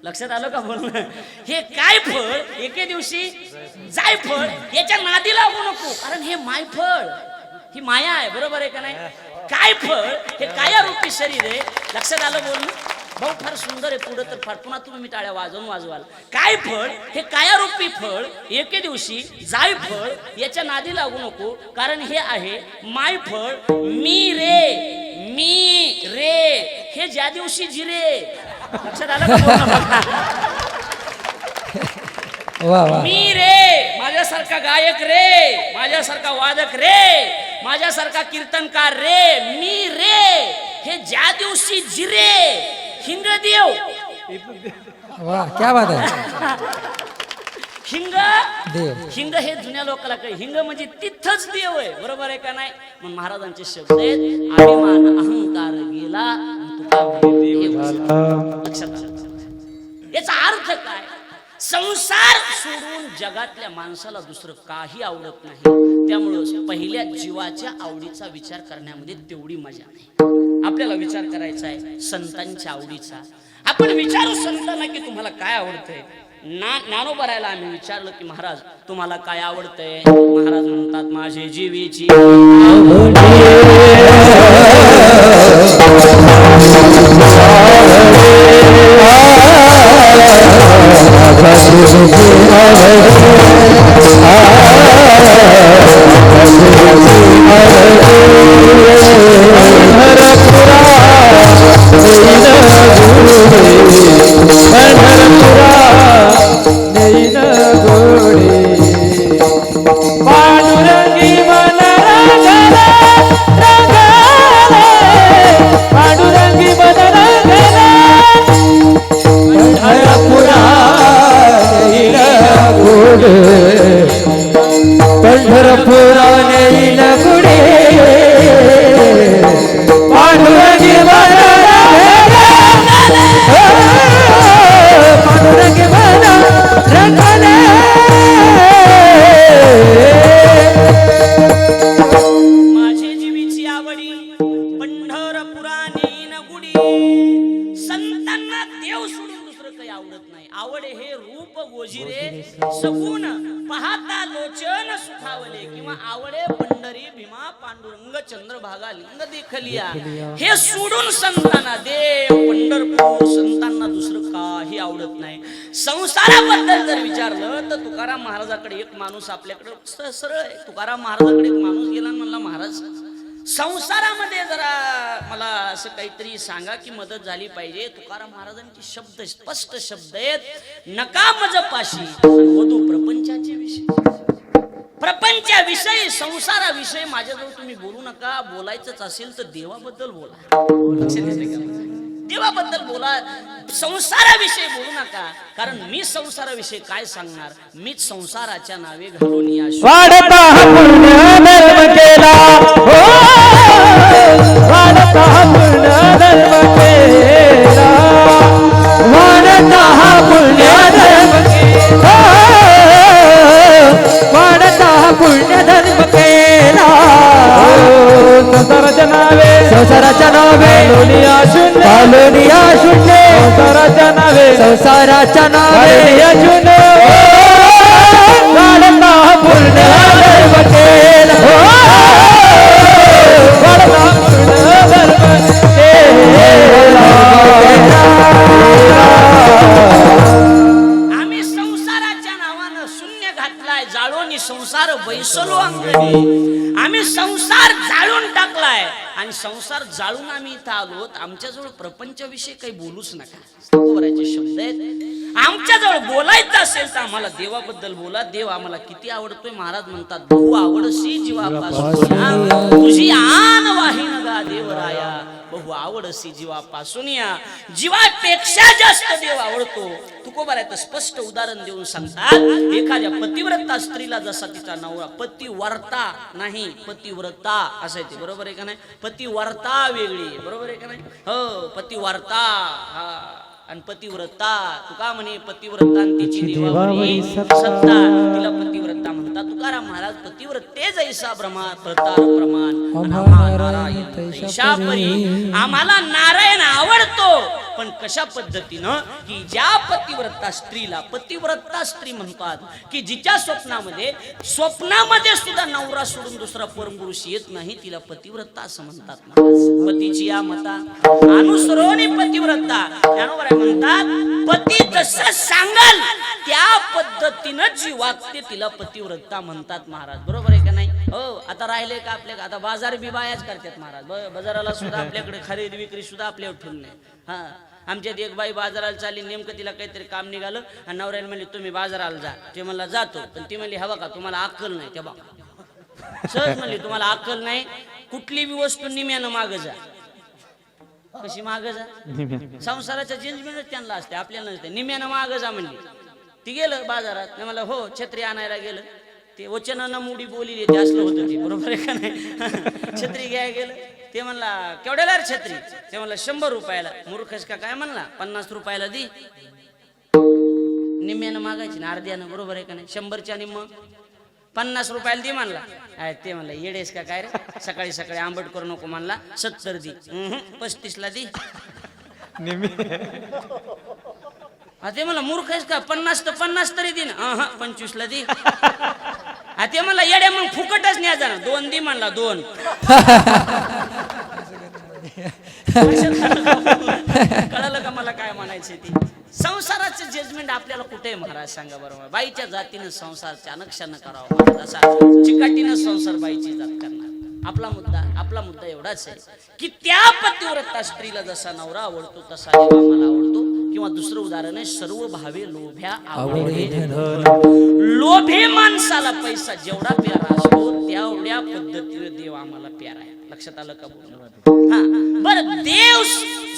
[SPEAKER 2] लक्षात आलं का? म्हणून हे काय फळ एके दिवशी जायफळ. याच्या नादी लागू नको, कारण हे मायफळ, ही माया आहे. बरोबर आहे का नाही? काय फळ हे कायारूपी शरीर आहे. लक्षात आलं बोलणं? भाऊ फार सुंदर आहे. पुढे तर फार पुन्हा तुम्ही टाळ्या वाजवाल. काय फळ हे कायारूपी फळ एके दिवशी जायफळ. याच्या नादी लागू नको, कारण हे आहे मायफळ. मी रे हे ज्या दिवशी जिरे. लक्षात आलं का? मी रे माझ्यासारखा गायक रे, माझ्यासारखा वादक रे, माझ्यासारखा कीर्तनकार रे. मी रे हे ज्या दिवशी जिरे, हिंग, देव.
[SPEAKER 3] वाह क्या बात आहे.
[SPEAKER 2] हिंग हिंग हे जुन्या लोकांना काही हिंग म्हणजे तिथंच देव आहे, बरोबर आहे का नाही? मग महाराजांचे शब्द आहेत, अभिमान अहंकार गेला तुका देव झाला. लक्षात आलं? याचा अर्थ काय? संसार सोडून जगातल्या माणसाला दुसरं काही आवडत नाही. त्यामुळं पहिल्या जीवाच्या आवडीचा विचार करण्यामध्ये तेवढी मजा नाही. आपल्याला विचार करायचा आहे संतांच्या आवडीचा. आपण विचारू संतांना की तुम्हाला काय आवडतंय. ज्ञानोबरायला आम्ही विचारलं की महाराज तुम्हाला काय आवडतंय? महाराज म्हणतात माझे जीवीची सगुण पाहता लोचन सुखावले किंवा आवडे पंढरी भीमा पांडुरंग चंद्रभागा लिंग देखलिया. हे सोडून संतांना देव पंढरपूर संतांना दुसरं काही आवडत नाही. संसाराबद्दल जर विचारलं तर तुकाराम महाराजाकडे एक माणूस आपल्याकडे सरळ आहे. तुकाराम महाराजाकडे एक माणूस गेला आणि म्हणला महाराज संसारामध्ये जरा मला असं काहीतरी सांगा की मदत झाली पाहिजे. तुकाराम महाराजांचे शब्द स्पष्ट शब्द आहेत, नका मज पाशी वधू प्रपंचाचे विषय. प्रपंचाविषयी संसाराविषयी माझ्याजवळ तुम्ही बोलू नका. बोलायचंच असेल तर देवाबद्दल बोला, देवाबद्दल बोला, संसाराविषयी बोलू नका. कारण मी संसाराविषयी काय सांगणार? मीच संसाराच्या नावे घालून या
[SPEAKER 3] वाढता पुण्य धर्म केला हो, वाढता पुण्य धर्म केला, वाढता पुण्य धर्म केला, वाढता पुण्य धर्म केला. संसाराच्या नावे, संसाराच्या नावे लोनिया शून्य, लोनिया शून्य, संसाराच्या नावे, संसाराच्या नावे शून्य. वाढता पुण्य धर्म केला हो, वाढता पुण्य धर्म केला.
[SPEAKER 2] आम्ही संसाराच्या नावानं शून्य घातलाय, जाळून संसार बैसलो अंगणी. आम्ही संसार जाळून टाकलाय आणि संसार जाळून आम्ही इथं आलोत. आमच्याजवळ प्रपंचाविषयी काही बोलूच नका. बरायचे शब्द आहेत. आमच्याजवळ बोलायचं असेल तर आम्हाला देवाबद्दल बोला. देव आम्हाला किती आवडतोय. महाराज म्हणतात बहु आवडसी जीवापासून तुझी आन वाहीन गा देवराया. बहु आवडसी जीवापासून या, जीवापेक्षा जास्त देव आवडतो. तुकोबारायचं स्पष्ट उदाहरण देऊन सांगतात, एखाद्या पतिव्रता स्त्रीला जसा तिचा नवरा, पतिव्रता नाही पतिव्रता असायचे, बरोबर आहे का नाही? पतिव्रता वेगळी, बरोबर आहे का नाही? हो, पतिव्रता हा आणि पतिव्रता. तुका म्हणे पतिव्रता आणि तिची देवावरी सत्ता, तिला पतिव्रता म्हणतात. तुकाराम महाराज पतिव्रते जैसा प्रतार प्रमाण आम्हाला नारायण आवडतो. पण कशा पद्धतीनं की ज्या पतिव्रता स्त्रीला पतिव्रता स्त्री म्हणतात की जिच्या स्वप्नामध्ये सुद्धा नवरा सोडून दुसरा परमपुरुष येत नाही, तिला पतिव्रता असं म्हणतात. पतीची या मता अनुसरोनी पतिव्रता. त्यानुसार म्हणतात पती जसं सांगाल त्या पद्धतीनं जी वागते तिला पतिव्रता म्हणतात महाराज, बरोबर आहे का नाही? हो, आता राहिले का आपल्या आता बाजार बिबायाच करतात महाराज. बाजाराला सुद्धा आपल्याकडे खरेदी विक्री सुद्धा आपल्यावर ठेवून नाही. हा, आमच्यात एक बाई बाजाराला चालली, नेमकं तिला काहीतरी काम निघालं आणि नवऱ्याला म्हणले तुम्ही बाजाराला जा. ते म्हणला जातो, पण ती म्हणली हवा का तुम्हाला अक्कल नाही. त्या बघा सहज म्हणली तुम्हाला अक्कल नाही, कुठली बी वस्तू निम्यानं माग जा. कशी माग जा? संसाराच्या जजमेंटच त्यांना असते, आपल्याला नसते. निम्यानं माग जा म्हणली. ती गेलं बाजारात. मी म्हणलं हो छत्री आणायला गेलं. ते वचनानं मुडी बोली ते असलं होतं ते, बरोबर आहे का नाही. छत्री घ्यायला गेलं. ते म्हणला केवढ्याला रे छत्री? ते म्हणला 100 रुपयाला. मूर्खस का काय म्हणला? 50 रुपयाला दी. निम्म्यानं मागायची ना, अर्ध्यानं, बरोबर आहे का नाही. 100च्या निम्म 50 रुपयाला दी म्हणला. ते म्हणला येडेस का काय रे, सकाळी सकाळी आंबट करू नको म्हणला. 70 दी. 35ला दी. ते मला मूर्ख आहेस का? 50 तर 50 तरी दे ना. 25ला दे. ते मला येड्या मग फुकटच न्यायचा ना. 2 दे म्हणला. 2 कळलं का मला काय म्हणायचं ती. संसाराचं जजमेंट आपल्याला कुठे महाराज सांगा बरोबर. बाईच्या जातीनं संसार चाणक्यानं करावा, असा चिकाटीनं संसार बाईची जात करणार. आपला मुद्दा एवढाच आहे की त्या पतिव्रता स्त्रीला जसा नवरा आवडतो तसा देव आम्हाला आवडतो. किंवा दुसरं उदाहरण आहे सर्व भावे लोभ्या आवडे. लोभे माणसाला पैसा जेवढा प्यारा असतो तेवढ्या पद्धतीने देव आम्हाला प्यारा आहे. लक्षात आलं का? बरं, देव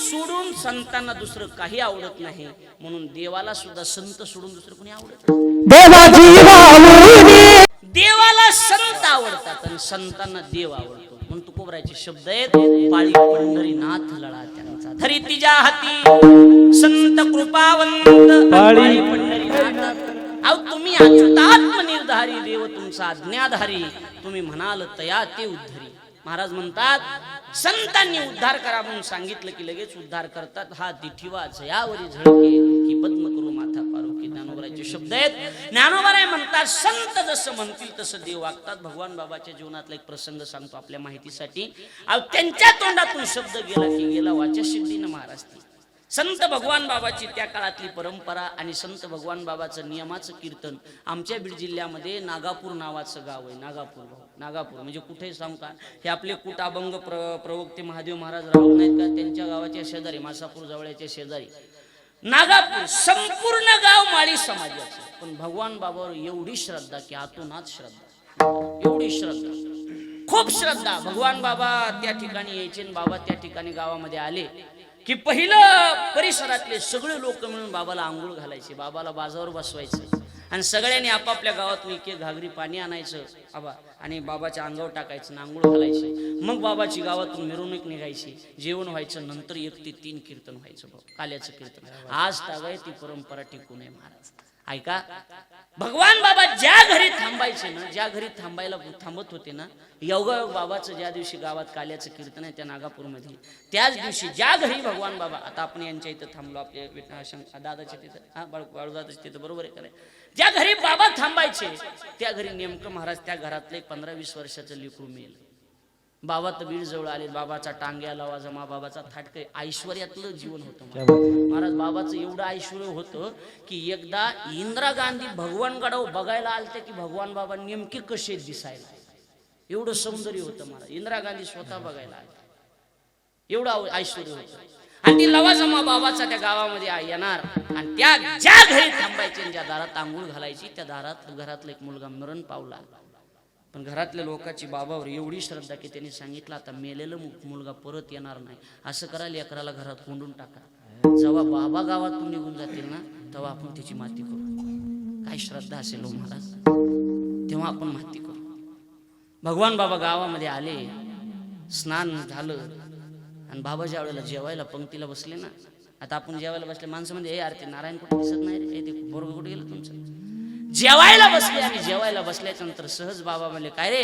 [SPEAKER 2] सोडून संतांना दुसरं काही आवडत नाही, म्हणून देवाला सुद्धा संत सोडून दुसरं कोणी आवडत नाही. देवाला संत आवडतात आणि संतांना देव आवडतो. म्हणून तुकोबरायचे शब्द आहेत, पाळी पंढरीनाथ लळा त्यांचा धरी तिच्या हाती संत कृपावंत पाळी पंढरीनाथ. अहो तुम्ही अच्युतात्मनिर्धारी देव तुमचा आज्ञाधारी, तुम्ही म्हणाल तया ते उद्धरी. महाराज म्हणतात संतांनी उद्धार करा म्हणून सांगितलं की लगेच उद्धार करतात. हा दिठीवा जयावरी झळके की पद्म करू माथा पारू की ज्ञानोबराचे शब्द आहेत. ज्ञानोबराय म्हणतात संत जसं म्हणतील तसं देव वागतात. भगवान बाबाच्या जीवनातला एक प्रसंग सांगतो आपल्या माहितीसाठी. त्यांच्या तोंडातून शब्द गेला की गेला वाचा सिद्धीनं महाराज. संत भगवान बाबाची त्या काळातली परंपरा आणि संत भगवान बाबाचं नियमाचं कीर्तन. आमच्या बीड जिल्ह्यामध्ये नागापूर नावाचं गाव आहे. नागापूर म्हणजे कुठे सांगू का, हे आपले कुट अभंग प्रवक्ते महादेव महाराज राहून नाहीत का, त्यांच्या गावाच्या शेजारी, मासापूर जवळच्या शेजारी नागापूर. संपूर्ण गाव माळी समाजाचं, पण भगवान बाबावर एवढी श्रद्धा की आतोनात श्रद्धा, एवढी श्रद्धा, खूप श्रद्धा. भगवान बाबा त्या ठिकाणी यायचे. बाबा त्या ठिकाणी गावामध्ये आले की पहिलं परिसरातले सगळे लोक मिळून बाबाला आंघोळ घालायचे, बाबाला बाजावर बसवायचे आणि सगळ्यांनी आपापल्या गावातून एक घागरी पाणी आणायचं आबा आणि बाबाच्या अंगावर टाकायचं, आंघोळ घालायचे. मग बाबाची गावातून मिरवणूक निघायची, जेवण व्हायचं. नंतर 1 ते 3 कीर्तन व्हायचं, काल्याचं कीर्तन. आज तागाय ती परंपरा टिकून आहे महाराज. ऐका, भगवान बाबा ज्या घरी थांबायचे ना, ज्या घरी थांबत होते ना, योगायोग बाबाचं ज्या दिवशी गावात काल्याचं कीर्तन आहे त्या नागापूरमध्ये, त्याच दिवशी ज्या घरी भगवान बाबा, आता आपण यांच्या इथं थांबलो, आपल्या दादाच्या तिथं, बाळूदादाच्या तिथं, बरोबर आहे का नाही, ज्या घरी बाबा थांबायचे त्या घरी नेमकं महाराज त्या घरातले 15-20 वर्षाचं लेकरू मेल. बाबा तर बीड जवळ आले. बाबाचा टांग्या लावा जमा, बाबाचा थाटके, ऐश्वर्यातलं जीवन होतं महाराज. बाबाचं एवढं ऐश्वर्य होतं की एकदा इंदिरा गांधी भगवानगडावर बघायला आलते की भगवान बाबा नेमके कसे दिसायला, एवढं सौंदर्य होतं महाराज. इंदिरा गांधी स्वतः बघायला आले, एवढं ऐश्वर्य होतं. आणि ती लवाजमा बाबाचा त्या गावामध्ये येणार आणि त्या ज्या घरी थांबायचे, ज्या दारात आंघोळ घालायची, त्या दारात घरातला एक मुलगा मरण पावला. पण घरातल्या लोकांची बाबावर एवढी श्रद्धा की त्यांनी सांगितलं आता मेलेलं मुलगा परत येणार नाही, असं करा, लेकराला घरात कोंडून टाका. जेव्हा बाबा गावातून निघून जातील ना तेव्हा आपण त्याची माती करू. काय श्रद्धा असेल हो महाराज, तेव्हा आपण माती करू. भगवान बाबा गावामध्ये आले, स्नान झालं आणि बाबा ज्या वेळेला जेवायला पंक्तीला बसले ना, आता आपण जेवायला बसले माणसं म्हणजे हे आरती नारायण कुठे दिसत नाही रे, ते पोरगं कुठे गेलं तुमचं. जेवायला बसले आणि जेवायला बसल्याच्या नंतर सहज बाबा म्हणले काय रे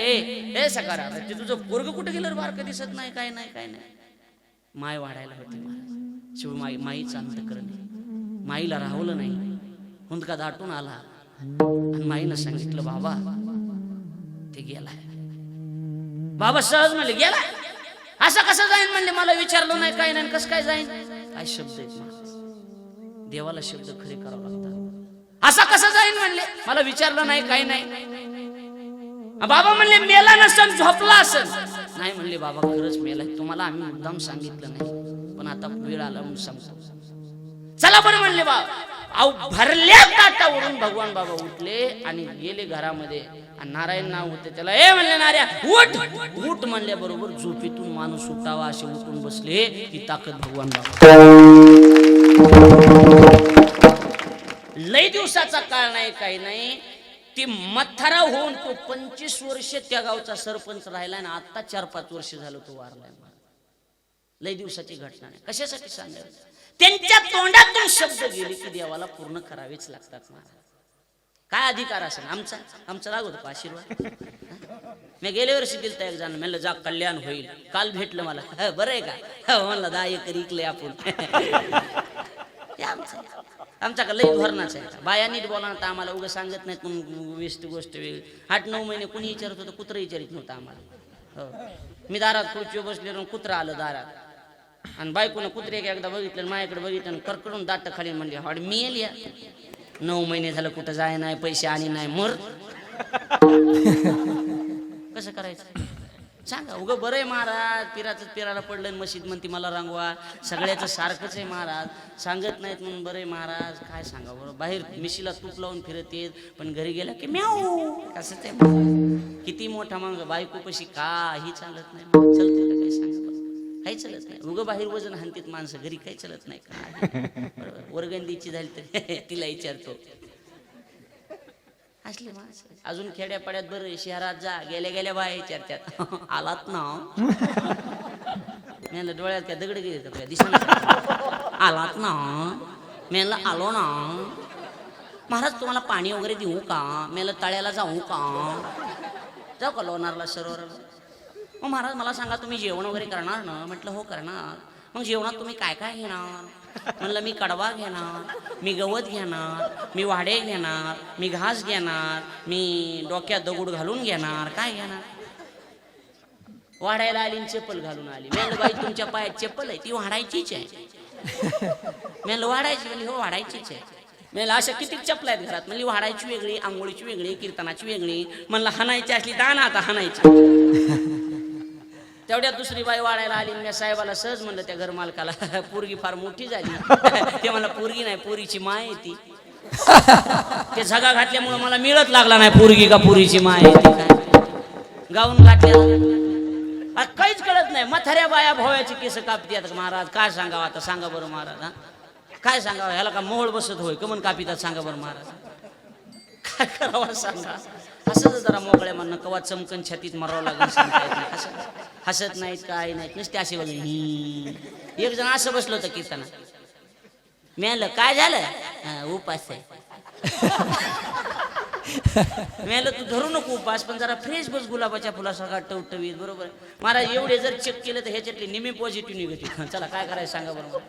[SPEAKER 2] हे सकारा, ते तुझं पोरगं कुठे गेलं, बारकं दिसत नाही, काय नाही काय नाही. माय वाढायला होती महाराज. शिव माईचं अंतकरण, माईला राहवलं नाही, हुंदका दाटून आला आणि माईनं सांगितलं बाबा ते गेलाय. बाबा सहज म्हणले गेला, असं कसं जाईन म्हणले, मला विचारलं नाही काय नाही, कसं काय जाईन. काय शब्द आहेत देवाला, शब्द खरे करावं लागतात. असं कसं जाईन म्हणले, मला विचारलं नाही काय नाही. बाबा म्हणले मेला नसन, झोपला असन. नाही म्हणले बाबा खरंच मेलाय, तुम्हाला आम्ही मुद्दाम सांगितलं नाही, पण आता वेळ आला म्हणून सांगतो. चला बरं म्हणले बाबा. अहो भरल्या ताटावरून भगवान बाबा उठले आणि गेले घरामध्ये. आणि नारायण नाव होते त्याला. ए म्हणले नार्या उठ उठ म्हणल्या बरोबर झोपेतून माणूस उठावा असे उठून बसले. ही ताकद भगवान बाबा. लय दिवसाचा काळ नाही, काही नाही. ती मथारा होऊन तो 25 वर्ष त्या गावचा सरपंच राहिला आणि आता 4-5 वर्ष झालं तो वारलाय. लय दिवसाची घटना नाही. कशासाठी सांगायचं? त्यांच्या तोंडातून शब्द गेले की देवाला पूर्ण करावेच लागतात महाराज. काय अधिकार असेल आमचा? आमचा लागत का आशीर्वाद? मी गेल्या वर्षी दिलता एक जण, म्हणलं जा कल्याण होईल. काल भेटलं मला, बरं आहे का? म्हणलं 10 एकर इकले आपण. आमचा का लई धोरणाच आहे. बाया नीट बोला तर आम्हाला उगा सांगत नाहीत म्हणून वेस्ट गोष्ट वेगळी. 8-9 महिने कुणी विचारत होतं, कुत्रं विचारित नव्हतं आम्हाला. हो, मी दारात खुर्चीवर बसले, कुत्रं आलं दारात आणि बायकोनं कुत्रे एकदा बघितलं, माझ्याकडे बघितलं आणि करकडून दाट खाली म्हणले, हॉड मी येईल या. 9 महिने झालं कुठं जाय नाही, पैसे आणि नाही, मर. कसं करायचं सांगा? उगा बरं आहे महाराज, पिराला पडलं मशीद म्हणते मला रांगवा. सगळ्याचं सारखंच आहे महाराज, सांगत नाहीत म्हणून बरं आहे महाराज. काय सांगा बरं? बाहेर मिशीला तूप लावून फिरत येत, पण घरी गेला की म्याऊ. कसं ते किती मोठा मग बायको कशी काही चालत नाही. चलते काही सांगा बरं? काही चलत नाही. उगं बाहेर वजन हाणतीत माणसं, घरी काही चलत नाही. काय वर्गंदीची झाली तर तिला विचारतो. असली माणसं अजून खेड्यापाड्यात बरं, शहरात जा, गेल्या गेल्या बाया विचारतात, आलात ना? मेला डोळ्यात काय दगड गेले तर दिसणार? आलात ना? मेला आलो ना. महाराज तुम्हाला पाणी वगैरे देऊ का? मेला तळ्याला जाऊ का? जाऊ का लोणारला सरोवराला? मग महाराज मला सांगा तुम्ही जेवण वगैरे करणार ना? म्हटलं हो करणार. मग जेवणात तुम्ही काय काय घेणार? म्हणलं मी कडवा घेणार, मी गवत घेणार, मी वाडे घेणार, मी घास घेणार, मी डोक्यात दगड घालून घेणार. काय घेणार? वाढायला आली चप्पल घालून आली. म्हणलं बाई तुमच्या पायात चप्पल आहे, ती वाढायचीच आहे. म्हणलं वाढायची? म्हणजे हो वाढायचीच आहे. म्हणलं अशा किती चपला आहेत घरात? म्हणली वाढायची वेगळी, आंघोळीची वेगळी, कीर्तनाची वेगळी. म्हणलं हाणायची असली दाना आता हाणायची. तेवढ्या दुसरी बाई वाढायला आली. मी साहेबाला सहज म्हणलं त्या घर मालकाला, पोरगी फार मोठी झाली. ते मला पोरगी नाही, पोरीची माय आहे ती. ते झगा घातल्यामुळे मला मिळत लागला नाही पोरगी का पोरीची माय आहे ती. काय गाऊन घातल्या काहीच कळत नाही. म्हाताऱ्या बाया भोव्याची केस कापतात महाराज. काय सांगावं आता? सांगा बरं महाराज. हा काय सांगावं? ह्याला का मोहळ बसत होय? कमन कापितात? सांगा बरं महाराज. काय करावं सांगा? हसत जरा मोकळ्या म्हणणं, कवा चमकन छातीत मारावं लागेल सांगता येत नाही. हसत नाहीत, काय नाहीत, नुसते असे बघ. एक जण असं बसलं होतं कीर्तनात. मी म्हणलं काय झालं? उपास आहे. मी म्हणलं तू धरू नको उपास, पण जरा फ्रेश बस, गुलाबाच्या फुलासारखा टवटवीत. बरोबर महाराज, एवढे जर चेक केलं तर ह्याच्यातली निमी पॉझिटिव्ह निगेटिव्ह. चला काय करायचं सांगा बरोबर.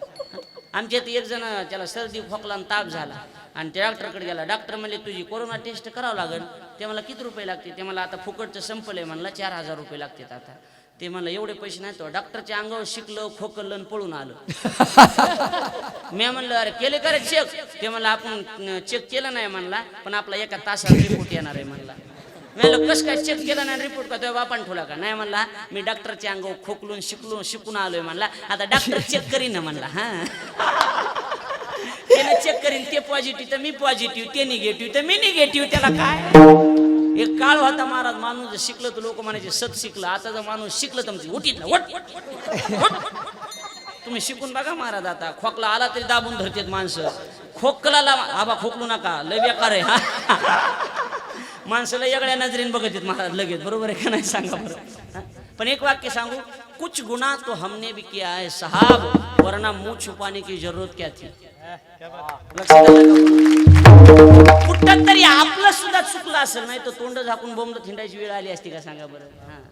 [SPEAKER 2] आमच्या इथे एक जण त्याला सर्दी खोकला आणि ताप झाला आणि त्या डॉक्टरकडे गेला. डॉक्टर म्हणले तुझी कोरोना टेस्ट करावं लागेल. ते मला किती रुपये लागते? ते मला आता फुकटचं संपलंय म्हणला, 4000 रुपये लागतात आता. ते म्हणलं एवढे पैसे नाही. तो डॉक्टरच्या अंगावर शिकलं, खोकलं आणि पळून आलं. मी म्हणलं अरे केले का रे चेक? ते म्हणलं आपण चेक केलं नाही म्हणला, पण आपला 1 तासात रिपोर्ट येणार आहे म्हणला. म्हणलं कसं काय चेक केला नाही रिपोर्ट? का तुझ्या बापान ठेवला का? नाही म्हणला मी डॉक्टरच्या अंगावर खोकलून शिकून आलोय म्हणला. आता डॉक्टर चेक करीन ना म्हणला. हा त्याने चेक करीन, ते पॉझिटिव्ह तर मी पॉझिटिव्ह, ते निगेटिव्ह तर मी निगेटिव्ह. त्याला काय? एक काळ होता महाराज, माणूस शिकलं तर लोक म्हणायचे सत शिकलं. आता जर माणूस शिकलं तर उठीत ना. तुम्ही शिकून बघा महाराज. आता खोकला आला तरी दाबून धरतात माणसं. खोकला आबा खोकलू नका, लय बेकार आहे. हा माणसाला वेगळ्या नजरेने बघत आहेत महाराज लगेच. बरोबर आहे का नाही? सांगा बरं. पण एक वाक्य सांगू, कुछ गुनाह तो हमने भी किया है साहब, वरना मुंह छुपाने की जरूरत क्या थी. कुठं तरी आपलं सुद्धा चुकलं असेल, नाही तर तोंड झाकून बोंबलं थिंडायची वेळ आली असती का? सांगा बरं.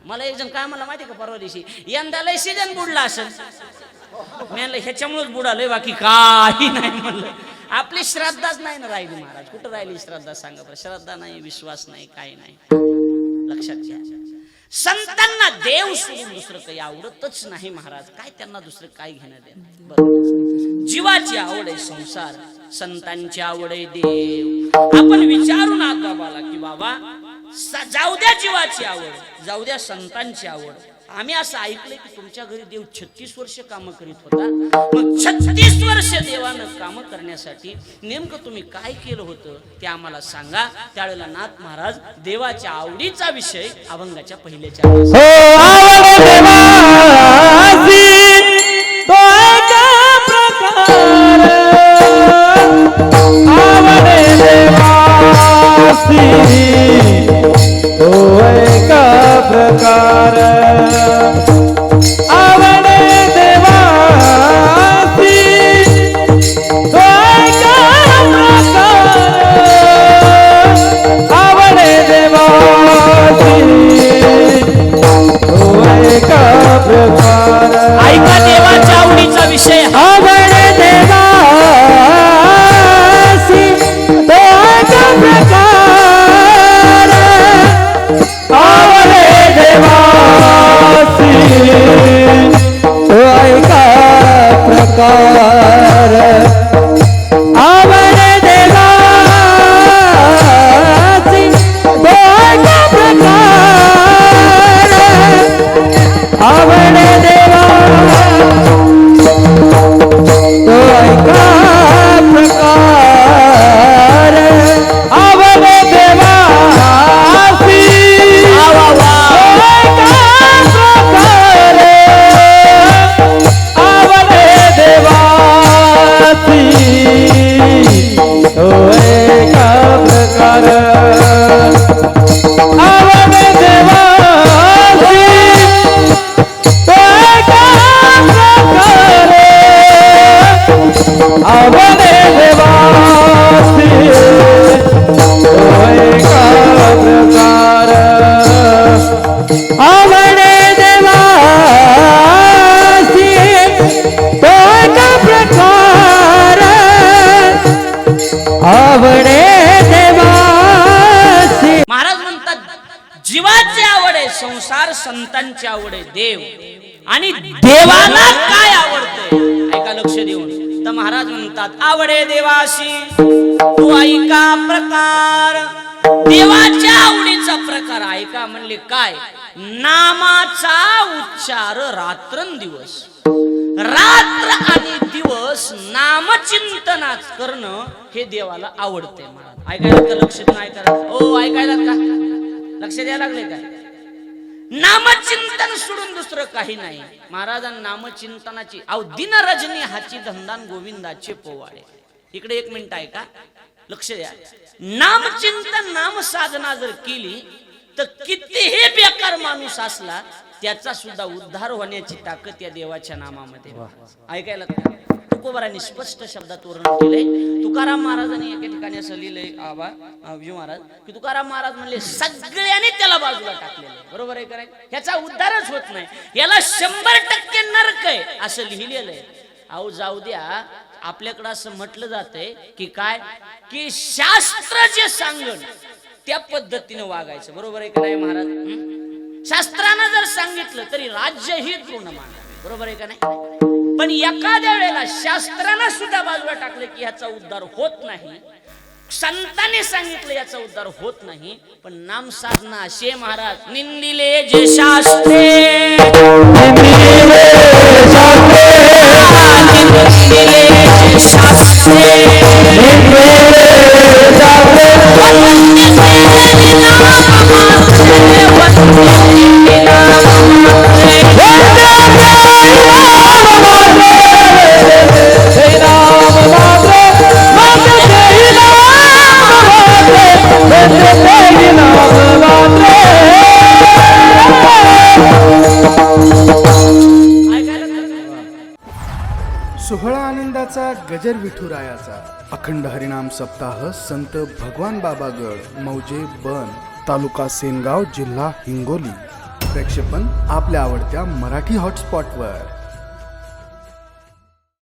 [SPEAKER 2] मला एक जण काय मला माहिती का, परवा दिवशी यंदा लय सीजन बुडला असेल. मी म्हणलं ह्याच्यामुळेच बुडालंय, बाकी काही नाही. म्हणलं आपली श्रद्धाच नाही ना राहिली महाराज. कुठं राहिली श्रद्धा? सांगा बरं. श्रद्धा नाही, विश्वास नाही, काही नाही. लक्षात घ्या, संतांना देव सोडून दुसरं काही आवडतच नाही महाराज. काय त्यांना दुसरं काय घेणं देणं? जीवाची आवड आहे संसार, संतांची आवड आहे देव. आपण विचारून आत बाबाला की बाबा जाऊ द्या जीवाची आवड, जाऊ द्या संतांची आवड. आम्ही असं ऐकलंय की तुमच्या घरी देव 36 वर्ष काम करीत होता. मग 36 वर्ष देवानं काम करण्यासाठी नेमकं तुम्ही काय केलं होतं ते आम्हाला सांगा. त्यावेळेला नाथ महाराज देवाच्या आवडीचा विषय अभंगाच्या पहिल्याच्या
[SPEAKER 3] आवड तो एका प्रकार आवडे देवासी तो एका प्रकार आवडे देवासी तो एका प्रकार
[SPEAKER 2] ऐका देवाच्या आवडीचा विषय
[SPEAKER 3] आवडे देवासी तो एका प्रकार आवडे देवासी तो एका प्रकार आवडे देवासी तो एका प्रकार आवडे देवा तो एका प्रकार आवडे देवासी आवडे देवासी तो एका प्रकार आवडे देवासी तो एका प्रकार आवडे देवासी तो एका प्रकार आवडे देवासी तो एका प्रकार आवडे देवासी.
[SPEAKER 2] महाराज म्हणतात जीवाची आवड आहे संसार, संतांची आवड आहे देव, आणि देवाला काय आवडते ऐका लक्ष देऊन. तर महाराज म्हणतात आवडे देवाशी तू ऐका प्रकार. देवाच्या आवडीचा प्रकार ऐका म्हणले काय? नामाचा उच्चार रात्रंदिवस, रात्र आणि दिवस नामचिंतनाच करणं हे देवाला आवडते. महाराज ऐकायला का? लक्ष देऊन ऐकायला ओ ऐकायला का? लक्ष द्यायला लागले काय? नामचिंतन सोडून दुसरं काही नाही. महाराजांना नामचिंतनाची अव दिन रजनी हाची धंदान गोविंदाचे पोवाडे. इकडे एक मिनिट आहे का? लक्ष द्या. नामचिंतन नाम साधना जर केली तर कितीही बेकार माणूस असला त्याचा सुद्धा उद्धार होण्याची ताकद या देवाच्या नामामध्ये. ऐकायला तुकोबारांनी स्पष्ट शब्दात वर्णन केलंय. तुकाराम महाराजांनी एका ठिकाणी असं लिहिलंय आबा विजू महाराज की तुकाराम महाराज म्हणले सगळ्यांनी त्याला बाजूला टाकलेलं आहे. बरोबर आहे का नाही? ह्याचा उद्धारच होत नाही, याला 100% नरक आहे असं लिहिलेलं आहे. अहो जाऊ द्या, आपल्याकडं असं म्हटलं जातंय की काय की शास्त्र जे सांगण त्या पद्धतीने वागायचं. बरोबर आहे का नाही महाराज? शास्त्रानं जर सांगितलं तरी राज्य ही पूर्ण मानावे. बरोबर आहे का नाही? पण एखाद्या वेळेला शास्त्रानं सुद्धा बाजूला टाकलं की ह्याचा उद्धार होत नाही, संतांनी सांगितलं याचा उद्धार होत नाही, पण नाम साधना असे महाराज निंदिले जे शास्त्रे निंदिले जे शास्त्रे
[SPEAKER 1] सोहळा आनंदाचा गजर विठुरायाचा अखंड हरिनाम सप्ताह संत भगवान बाबागड मौजे बन तालुका सेनगाव जिल्हा हिंगोली. प्रक्षेपण आपल्या आवडत्या मराठी हॉटस्पॉटवर.